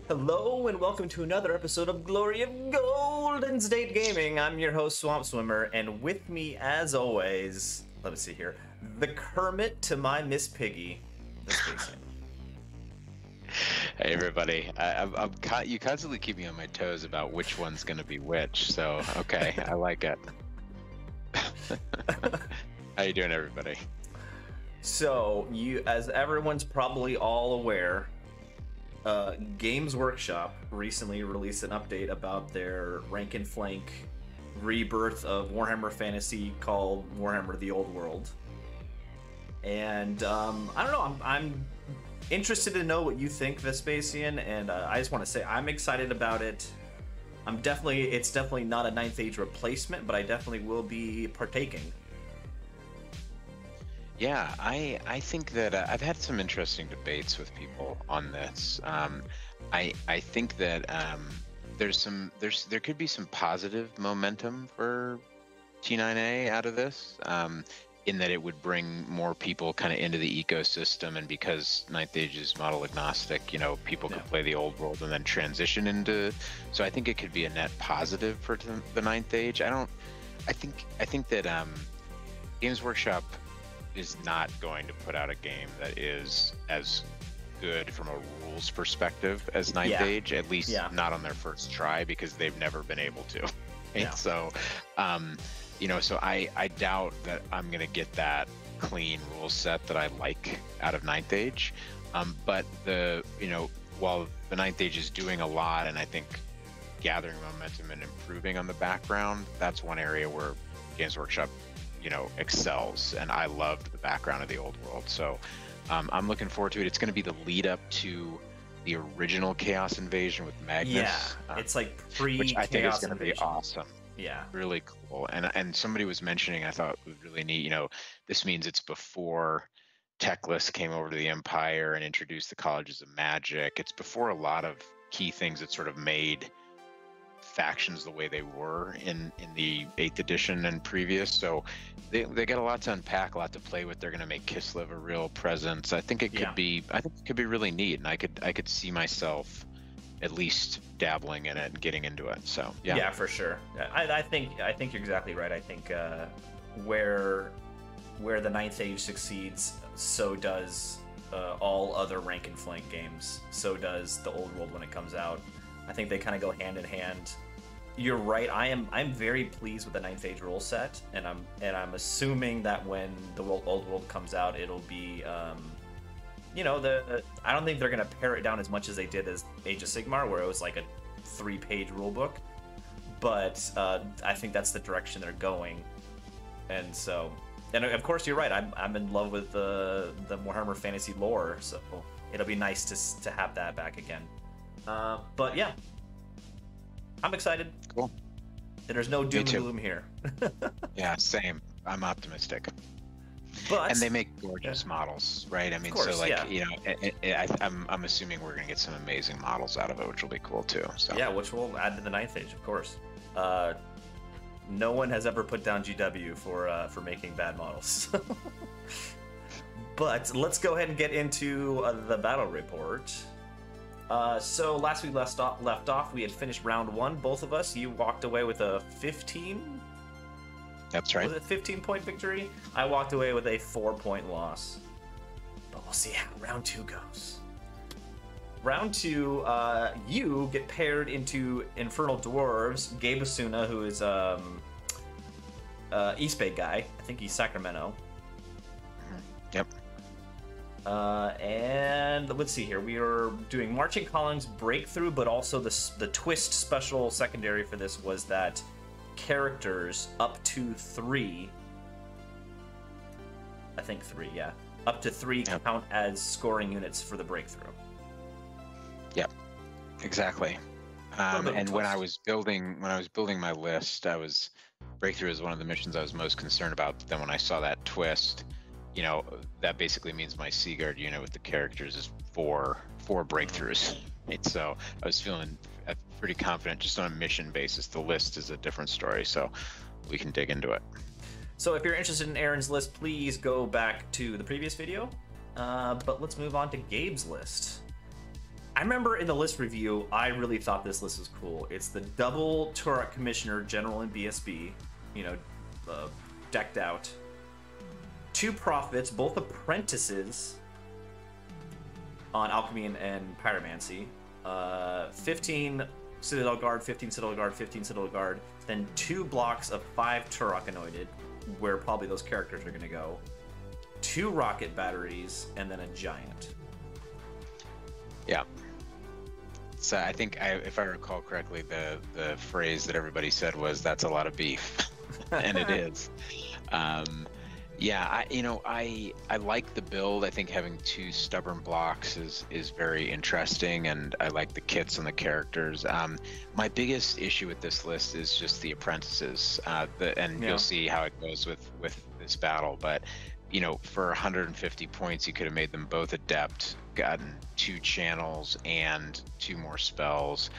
Hello and welcome to another episode of Glory of Golden State Gaming. I'm your host Swamp Swimmer, and with me, as always, let me see here, the Kermit to my Miss Piggy, Vespacian. Hey everybody, you constantly keep me on my toes about which one's going to be which, so okay, I like it. How you doing, everybody? So, as everyone's probably all aware, Games Workshop recently released an update about their rank and flank rebirth of Warhammer Fantasy called Warhammer The Old World. And I don't know, I'm interested to know what you think, Vespacian, and I just want to say I'm excited about it. It's definitely not a 9th Age replacement, but I definitely will be partaking. Yeah, I think that I've had some interesting debates with people on this. I think that there could be some positive momentum for T9A out of this, in that it would bring more people kind of into the ecosystem, and because 9th Age is model agnostic, you know, people could play the old world and then transition into. So I think it could be a net positive for the 9th Age. I think that Games Workshop is not going to put out a game that is as good from a rules perspective as 9th Age, at least not on their first try, because they've never been able to. Right? Yeah. So, you know, so I doubt that I'm going to get that clean rule set that I like out of 9th Age. But while the 9th Age is doing a lot, and I think gathering momentum and improving on the background, that's one area where Games Workshop, you know, excels, and I loved the background of the old world. So I'm looking forward to it. It's going to be the lead up to the original Chaos Invasion with Magnus. Yeah, it's like which I think is going to be awesome. Yeah, really cool. And somebody was mentioning, I thought was really neat, you know, this means it's before Teclis came over to the Empire and introduced the colleges of magic. It's before a lot of key things that sort of made factions the way they were in the 8th edition and previous. So they got a lot to unpack, a lot to play with. They're going to make Kislev a real presence. I think it could be really neat, and I could see myself at least dabbling in it and getting into it. So yeah, for sure. I think you're exactly right. I think where the 9th Age succeeds, so does all other rank and flank games. So does the old world when it comes out. I think they kind of go hand in hand. You're right. I'm very pleased with the 9th Age rule set, and I'm assuming that when the old world comes out, it'll be, you know, I don't think they're gonna pare it down as much as they did as Age of Sigmar, where it was like a 3-page rule book. But I think that's the direction they're going, and so, and of course you're right. I'm in love with the Warhammer Fantasy lore, so it'll be nice to have that back again. But yeah, I'm excited. Cool. There's no doom and gloom here. Yeah, same. I'm optimistic. But and they make gorgeous models, right? I mean, course, so like you know, I'm assuming we're gonna get some amazing models out of it, which will be cool too. So yeah, which will add to the 9th Age, of course. No one has ever put down GW for making bad models. But let's go ahead and get into the battle report. So last we left off, we had finished round 1, both of us. You walked away with a 15? That's right. Was it 15-point victory? I walked away with a 4-point loss. But we'll see how round 2 goes. Round 2, you get paired into Infernal Dwarves. Gabe Asuna, who is East Bay guy. I think he's Sacramento. Yep. And let's see here. We are doing Marching Columns Breakthrough, but also the twist special secondary for this was that characters up to 3, I think 3, yeah, up to 3 count as scoring units for the breakthrough. Yep, exactly. And when I was building my list, breakthrough is one of the missions I was most concerned about. But then when I saw that twist, you know, that basically means my Seaguard unit with the characters is 4 breakthroughs. Right? So I was feeling pretty confident just on a mission basis. The list is a different story, so we can dig into it. So if you're interested in Aaron's list, please go back to the previous video. But let's move on to Gabe's list. I remember in the list review, I really thought this list was cool. It's the double Turok Commissioner General and BSB, you know, decked out. 2 Prophets, both apprentices on Alchemy and Pyromancy. 15 Citadel Guard, 15 Citadel Guard, 15 Citadel Guard. Then 2 blocks of 5 Turok Anointed, where probably those characters are going to go. 2 rocket batteries, and then a giant. Yeah. So I think, if I recall correctly, the phrase that everybody said was, "That's a lot of beef," and it is. Yeah, I like the build. I think having 2 stubborn blocks is very interesting, and I like the kits and the characters. My biggest issue with this list is just the apprentices, you'll see how it goes with this battle. But for 150 points, you could have made them both adept, gotten 2 channels and 2 more spells,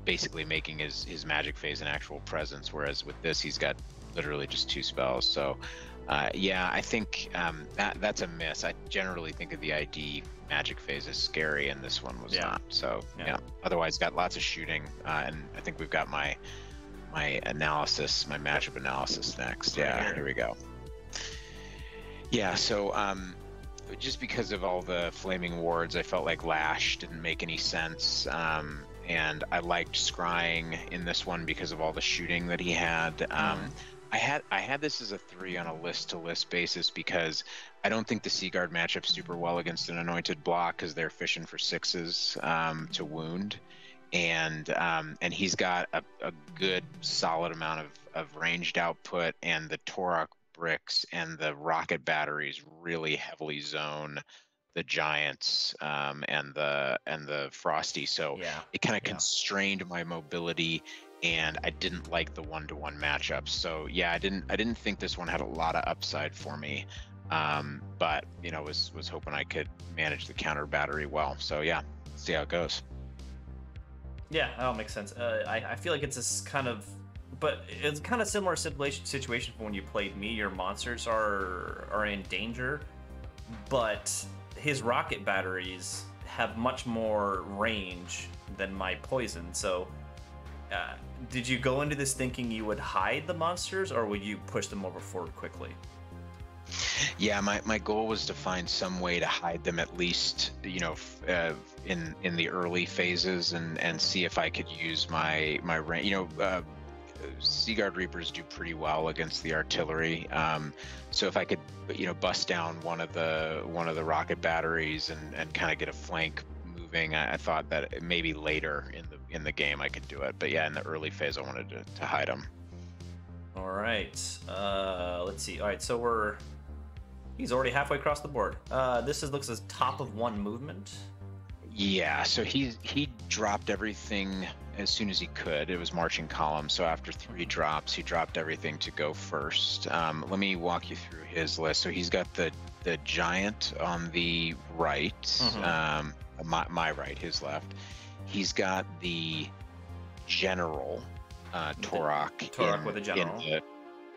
basically making his magic phase an actual presence. Whereas with this, he's got literally just 2 spells. So. Yeah, I think that's a miss. I generally think of the ID magic phase as scary, and this one was not. So yeah. Otherwise, got lots of shooting, and I think we've got my analysis, my matchup analysis next. Yeah, here we go. Yeah, so just because of all the flaming wards, I felt like Lash didn't make any sense. And I liked Scrying in this one because of all the shooting that he had. I had this as a 3 on a list-to-list basis because I don't think the Seaguard matchups super well against an anointed block because they're fishing for 6s to wound, and he's got a good solid amount of ranged output, and the Torok bricks and the rocket batteries really heavily zone the giants and the Frosty, so it kind of constrained my mobility. And I didn't like the 1-to-1 matchups. So yeah, I didn't think this one had a lot of upside for me. But was hoping I could manage the counter battery well. So yeah, see how it goes. Yeah, that makes sense. I feel like it's but it's kind of similar situation from when you played me. Your monsters are in danger, but his rocket batteries have much more range than my poison. So. Did you go into this thinking you would hide the monsters, or would you push them over forward quickly? Yeah, my goal was to find some way to hide them, at least in the early phases, and see if I could use my range. Seaguard Reapers do pretty well against the artillery, so if I could bust down one of the rocket batteries and kind of get a flank moving, I thought that maybe later in the game I could do it. But yeah, in the early phase I wanted to hide them. All right, let's see. All right, so he's already halfway across the board. This looks as top of 1 movement. Yeah, so he dropped everything as soon as he could. It was marching column, so after 3 drops he dropped everything to go first. Let me walk you through his list. So he's got the giant on the right, my right, his left. He's got the general, Torok. With a general.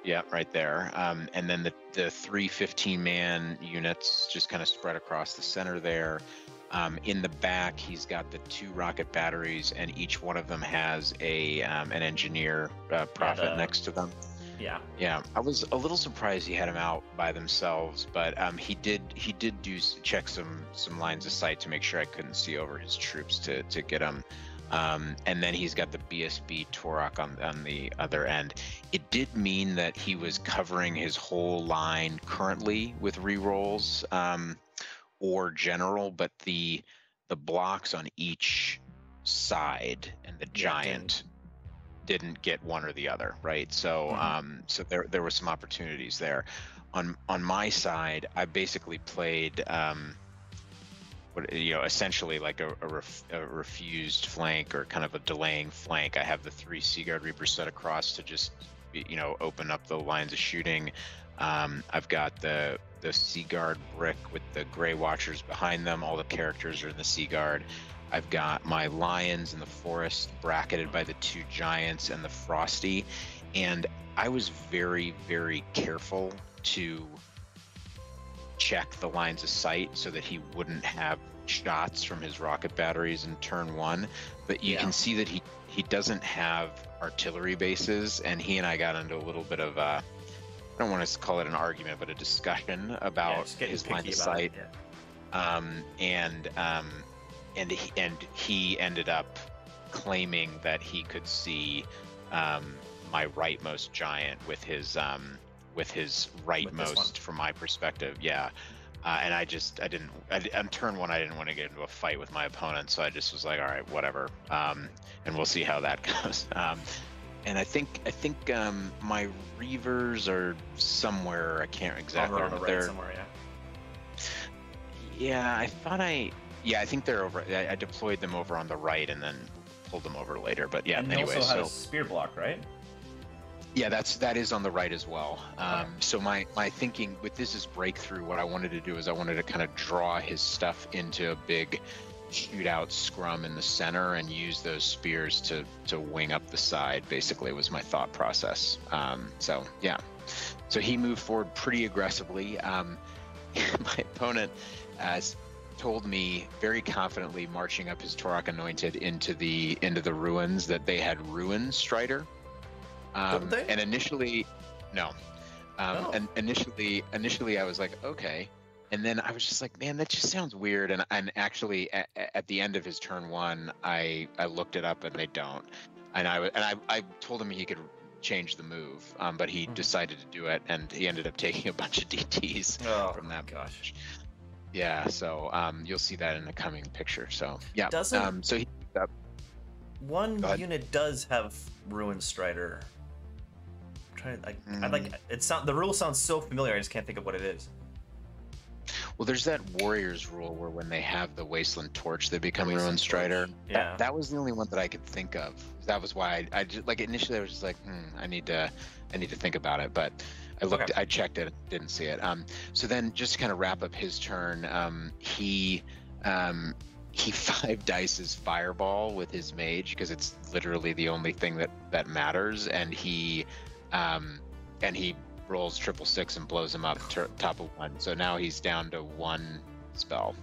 Yeah, right there. And then the 3 15-man units just kind of spread across the center there. In the back, he's got the 2 rocket batteries, and each one of them has an engineer prophet next to them. Yeah. I was a little surprised he had them out by themselves, but he did check some lines of sight to make sure I couldn't see over his troops to get them. And then he's got the BSB Torok on the other end. It did mean that he was covering his whole line currently with rerolls or general, but the blocks on each side and the giant didn't get one or the other, right? So so there were some opportunities there. On my side, I basically played essentially like a refused flank, or kind of a delaying flank. I have the 3 Seaguard Reapers set across to just open up the lines of shooting. I've got the Seaguard brick with the Grey Watchers behind them. All the characters are in the Seaguard. I've got my lions in the forest bracketed by the 2 giants and the Frosty, and I was very, very careful to check the lines of sight so that he wouldn't have shots from his rocket batteries in turn 1. But you can see that he doesn't have artillery bases, and he and I got into a little bit of I don't want to call it an argument, but a discussion about his line of sight. And he ended up claiming that he could see my rightmost giant with his rightmost from my perspective. And I didn't on turn 1 I didn't want to get into a fight with my opponent, so I just was like, all right, whatever, and we'll see how that goes. And I think my Reavers are somewhere. I can't exactly remember. On the right somewhere, I think they're over. I deployed them over on the right and then pulled them over later. But yeah, and anyway, they also had a spear block, right? Yeah, that is on the right as well. So my thinking with this is breakthrough. What I wanted to do is I wanted to kind of draw his stuff into a big shootout scrum in the center and use those spears to wing up the side. Basically, was my thought process. So he moved forward pretty aggressively. My opponent told me very confidently, marching up his Torok Anointed into the ruins, that they had Ruin Strider. And initially, no. And initially I was like, okay. And then I was just like, man, that just sounds weird. And actually, at the end of his turn 1, I looked it up and they don't. And I told him he could change the move, but he decided to do it, and he ended up taking a bunch of DTs from that. Gosh. Yeah. So you'll see that in the coming picture. So yeah. So he. One unit does have Ruin Strider. The rule sounds so familiar. I just can't think of what it is. Well, there's that Warriors rule where when they have the Wasteland Torch, they become Ruin Strider. Yeah. That was the only one that I could think of. That was why I just, like, initially I was just like, I need to think about it. But I looked, I checked it, didn't see it. So then just to kind of wrap up his turn, he 5 dices Fireball with his mage, because it's literally the only thing that matters, and he rolls 666 and blows him up top of 1. So now he's down to 1 spell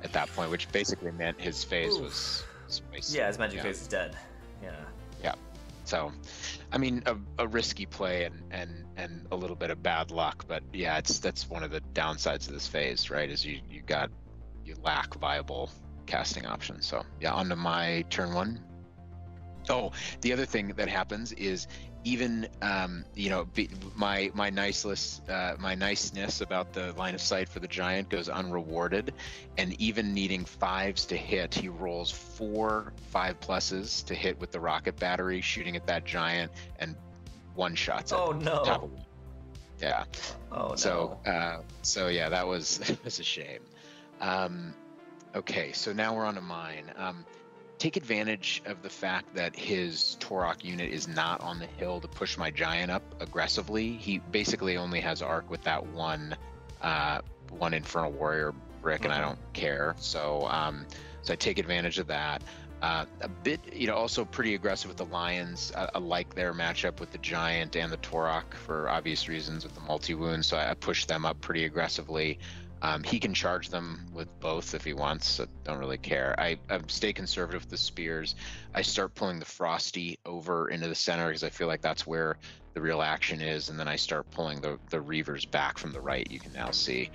at that point, which basically meant his phase was wasted. Yeah, his magic phase is dead. Yeah. So, I mean, a risky play and a little bit of bad luck, but yeah, that's one of the downsides of this phase, right? Is you lack viable casting options. So yeah, on to my turn 1. Oh, the other thing that happens is even my niceness about the line of sight for the giant goes unrewarded, and even needing 5s to hit, he rolls 4 5+ to hit with the rocket battery, shooting at that giant, and one-shots it. Oh no! Top of it. Yeah. Oh no! So yeah, that was a shame. Okay, so now we're on to mine. Take advantage of the fact that his Torok unit is not on the hill to push my giant up aggressively. He basically only has arc with that one Infernal Warrior brick, and I don't care. So I take advantage of that. A bit, also pretty aggressive with the Lions. I like their matchup with the Giant and the Torok for obvious reasons with the multi-wound, so I push them up pretty aggressively. He can charge them with both if he wants, so don't really care. I stay conservative with the spears. I start pulling the Frosty over into the center because I feel like that's where the real action is, and then I start pulling the Reavers back from the right, you can now see.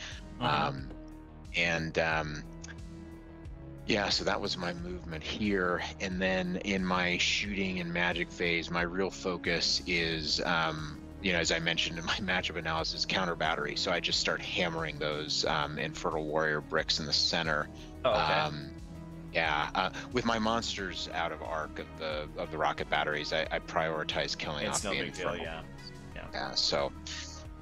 Yeah, so that was my movement here. And then in my shooting and magic phase, my real focus is, as I mentioned in my matchup analysis, counter battery. So I just start hammering those Infernal Warrior bricks in the center. Oh, okay. With my monsters out of arc of the rocket batteries, I prioritize killing off the Infernal. Yeah.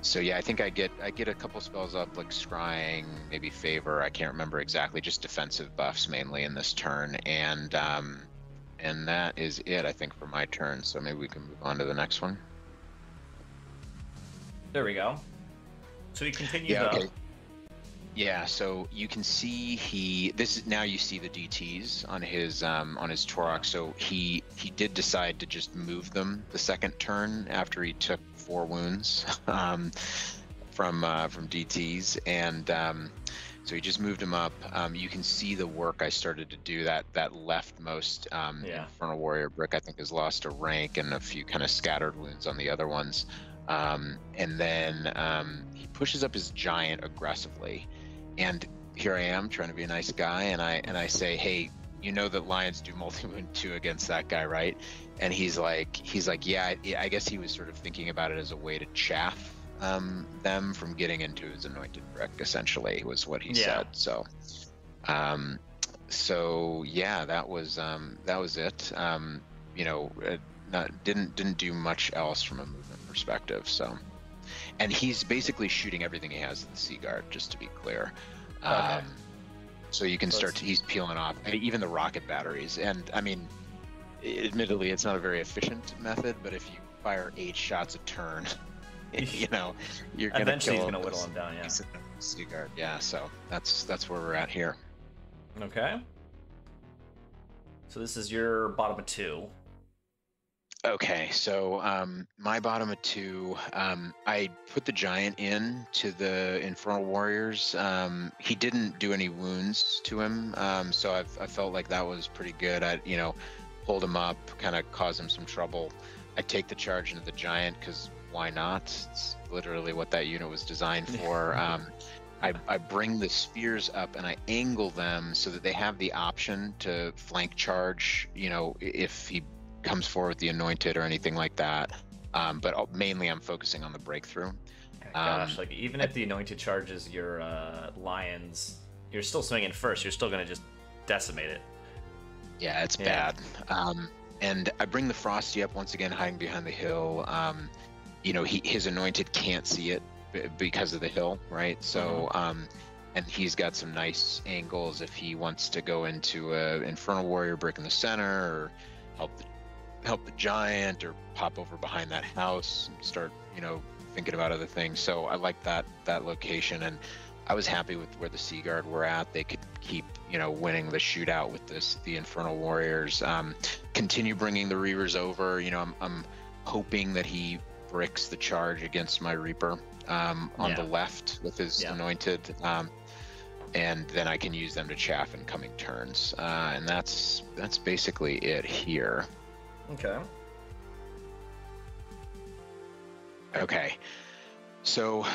So yeah, I think I get a couple spells up, like Scrying, maybe Favor. I can't remember exactly. Just defensive buffs mainly in this turn, and that is it, I think, for my turn. So maybe we can move on to the next one. There we go. So he continues up. Okay. Yeah, so you can see now you see the DTs on his Torok. So he did decide to just move them the second turn after he took 4 wounds. from DTs, and so he just moved him up. You can see the work I started to do. That leftmost Infernal Warrior brick, I think, has lost a rank and a few kind of scattered wounds on the other ones. And then he pushes up his giant aggressively, and here I am trying to be a nice guy, and I say, hey, you know that lions do multi-wound 2 against that guy, right? And he's like, yeah, I guess he was sort of thinking about it as a way to chaff them from getting into his anointed brick, essentially, was what he said. So yeah, that was it. Didn't do much else from a movement perspective. So, and he's basically shooting everything he has at the Sea Guard, just to be clear. Okay. So you can he's peeling off even the rocket batteries. And I mean, admittedly, it's not a very efficient method, but if you fire 8 shots a turn, you're gonna eventually he's gonna whittle him down. Yeah. Sea Guard. Yeah. So that's where we're at here. Okay. So this is your bottom of 2. Okay, so my bottom of 2, I put the giant in to the Infernal Warriors. He didn't do any wounds to him, so I felt like that was pretty good. I pulled him up, kind of caused him some trouble. I take the charge into the giant because why not? It's literally what that unit was designed for. I bring the spears up and I angle them so that they have the option to flank charge, if he comes forward with the anointed or anything like that, but mainly I'm focusing on the breakthrough. Gosh, like even if the anointed charges your lions, you're still swinging first. You're still gonna just decimate it. Yeah, it's bad. And I bring the Frosty up once again, hiding behind the hill. His anointed can't see it because of the hill, right? So and he's got some nice angles if he wants to go into a Infernal Warrior brick in the center, or help the giant, or pop over behind that house and start thinking about other things. So I like that location, and I was happy with where the Sea Guard were at. They could keep winning the shootout with the Infernal Warriors. Continue bringing the Reavers over. I'm hoping that he bricks the charge against my Reaper on the left with his anointed, and then I can use them to chaff in coming turns. And that's basically it here. Okay. So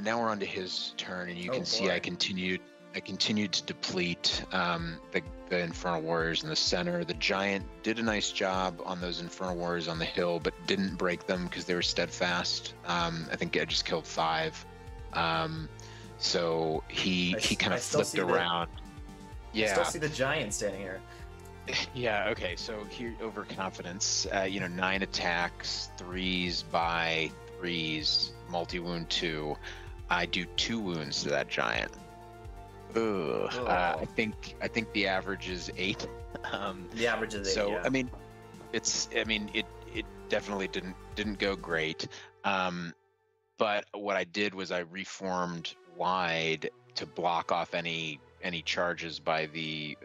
now we're on to his turn, and you can see I continued to deplete the Infernal Warriors in the center. The giant did a nice job on those Infernal Warriors on the hill, but didn't break them because they were steadfast. I think I just killed 5. So he kind of flipped around. I still see the giant standing here. Yeah, okay, so here, overconfidence, 9 attacks, 3s by 3s, multi-wound 2. I do 2 wounds to that giant. I think the average is 8. The average is 8, so, yeah. I mean, it definitely didn't go great. But what I did was I reformed wide to block off any charges by the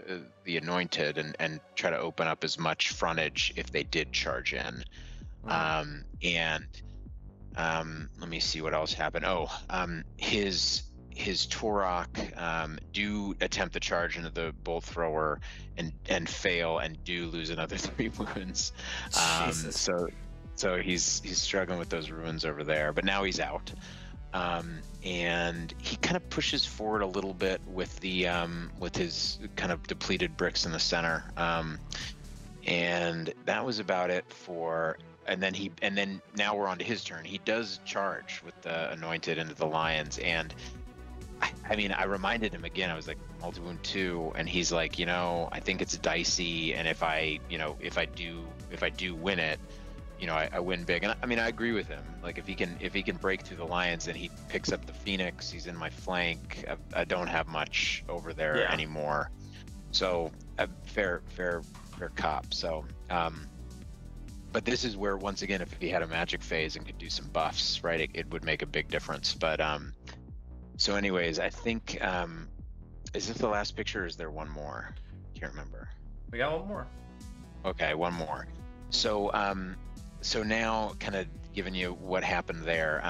anointed, and try to open up as much frontage if they did charge in. And let me see what else happened. His Torok do attempt the charge into the bolt thrower and fail, and do lose another 3 wounds. So he's struggling with those ruins over there, but now he's out. And he kind of pushes forward a little bit with his kind of depleted bricks in the center. And that was about it for. And then now we're on to his turn. He does charge with the anointed into the lions, and I reminded him again. I was like, multi-wound 2, and he's like, I think it's dicey, and if I do win it, I win big. And I agree with him. Like if he can break through the lions and he picks up the Phoenix, he's in my flank. I don't have much over there anymore. So fair cop. So, but this is where, once again, if he had a magic phase and could do some buffs, right, it would make a big difference. But so anyways, I think is this the last picture, or is there one more? Can't remember. We got one more. Okay, one more. So so now kind of giving you what happened there.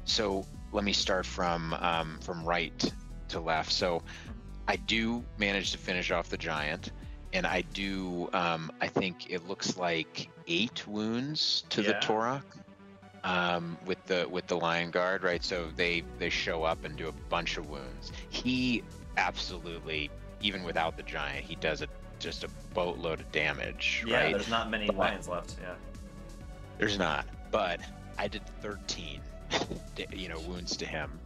So let me start from right to left. So I do manage to finish off the giant, and I do. I think it looks like 8 wounds to the Torok. With the Lion Guard, right? So they show up and do a bunch of wounds. He absolutely, even without the giant, he does just a boatload of damage. Yeah, right? There's not many lions left. Yeah, there's not. But I did 13, wounds to him.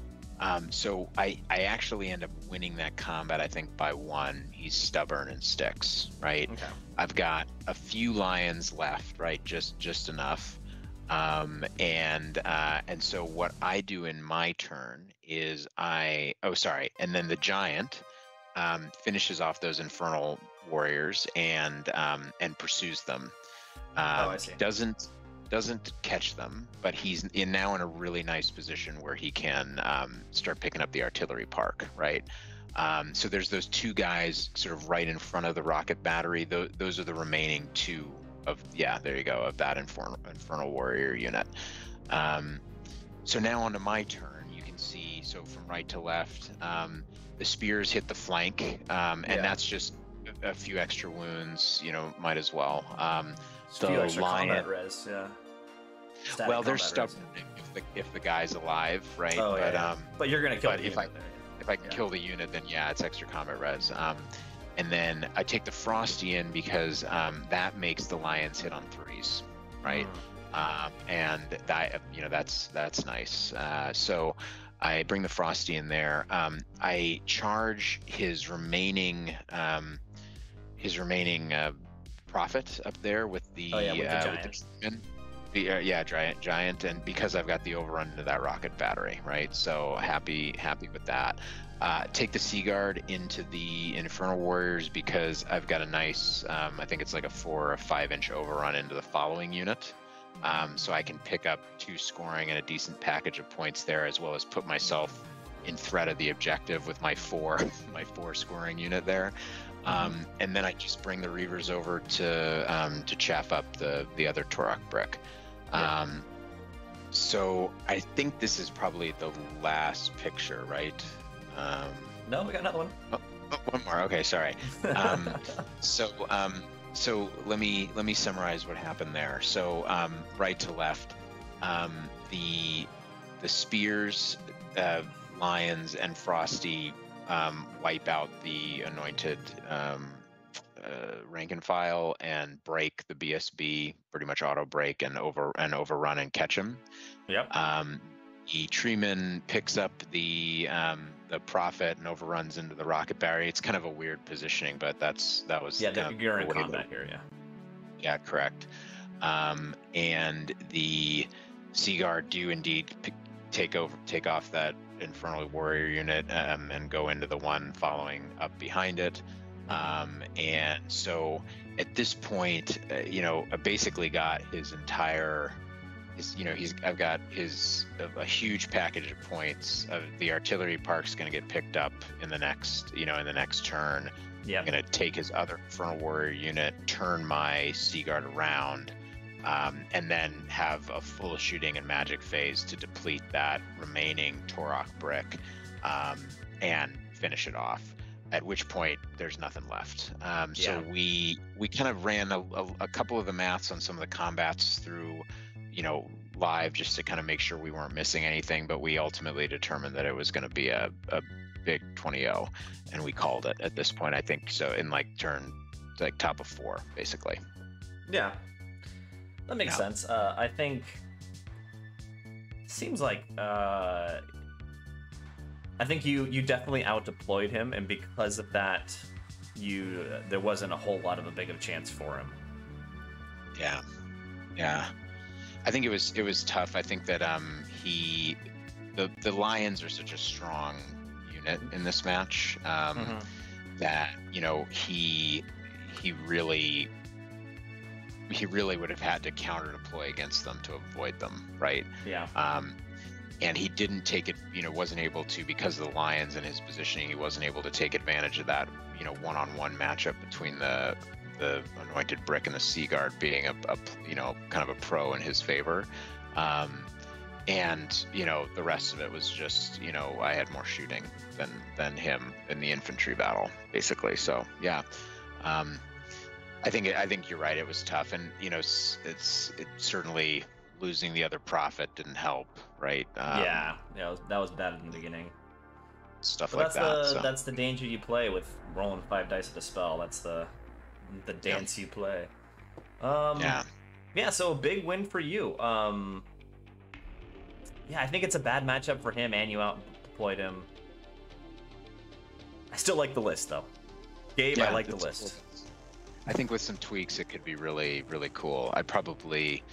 So I actually end up winning that combat, I think, by 1. He's stubborn and sticks, right? Okay. I've got a few lions left, right? Just enough. And so what I do in my turn is and then the giant finishes off those infernal warriors and pursues them. I see. Doesn't catch them, but he's now in a really nice position where he can start picking up the artillery park, right? So there's those 2 guys sort of right in front of the rocket battery. Those are the remaining 2 of that infernal warrior unit. So now onto my turn. You can see, so from right to left, the spears hit the flank, and that's just a few extra wounds. Might as well. The few extra combat res, well, they're stubborn if the guy's alive, right? Oh, but you're gonna kill. But if I can kill the unit, then it's extra combat res. And then I take the Frosty in because that makes the lions hit on 3s, right? And that that's nice. So I bring the Frosty in there. I charge his remaining prophet up there with the giant, and because I've got the overrun into that rocket battery, right? So happy with that. Take the Sea Guard into the Infernal Warriors because I've got a nice, I think it's like a 4 or 5 inch overrun into the following unit. So I can pick up 2 scoring and a decent package of points there, as well as put myself in threat of the objective with my 4 scoring unit there. And then I just bring the Reavers over to chaff up the other Torok brick. So I think this is probably the last picture, right? No, we got another one. Oh, one more. Okay, sorry. So let me summarize what happened there. So right to left, the spears, lions, and Frosty wipe out the anointed rank and file and break the BSB, pretty much auto break and overrun and catch him. Yep. The Treeman picks up the Prophet and overruns into the rocket battery. It's kind of a weird positioning, but that was you're in combat here. Yeah, correct. And the Sea Guard do indeed take off that Infernal Warrior unit and go into the one following up behind it. And so at this point, I basically got his entire. I've got a huge package of points. The artillery park's going to get picked up in the next turn. Yeah. I'm going to take his other Infernal Warrior unit, turn my Sea Guard around, and then have a full shooting and magic phase to deplete that remaining Torok brick, and finish it off. At which point there's nothing left. So we kind of ran a couple of the maths on some of the combats through, live, just to kind of make sure we weren't missing anything, but we ultimately determined that it was going to be a big 20-0, and we called it at this point, I think. So in turn top of 4, basically. Yeah, that makes sense. I think seems like I think you definitely out deployed him, and because of that, there wasn't a whole lot of a big of a chance for him. Yeah. I think it was tough. I think that the Lions are such a strong unit in this match, that he really would have had to counter deploy against them to avoid them, right? Yeah. And he didn't take it, wasn't able to, because of the Lions and his positioning, he wasn't able to take advantage of that, one-on-one matchup between the Anointed Brick and the Sea Guard being a kind of a pro in his favor. And the rest of it was just I had more shooting than him in the infantry battle, basically. So yeah, I think you're right. It was tough, and it certainly losing the other prophet didn't help, right? Yeah, that was bad in the beginning. Stuff But like that. that's the danger you play with rolling 5 dice at a spell. That's the dance you play. Yeah. Yeah, so a big win for you. Yeah, I think it's a bad matchup for him, and you out deployed him. I still like the list, though. Gabe, Yeah, I like the list. I think with some tweaks, it could be really, really cool. I'd probably,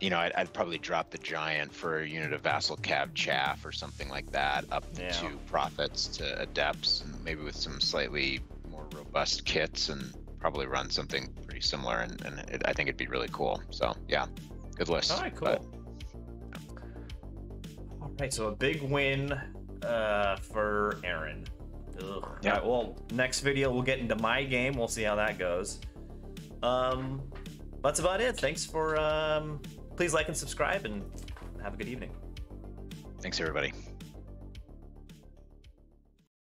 I'd probably drop the giant for a unit of vassal cav chaff or something like that, up to 2 prophets to adepts, and maybe with some slightly more robust kits, and probably run something pretty similar. And I think it'd be really cool. So yeah, good list. All right, cool. All right, so a big win for Aaron. Ugh. Yeah. All right, well, next video we'll get into my game. We'll see how that goes. That's about it. Thanks for please like and subscribe, and have a good evening. Thanks, everybody.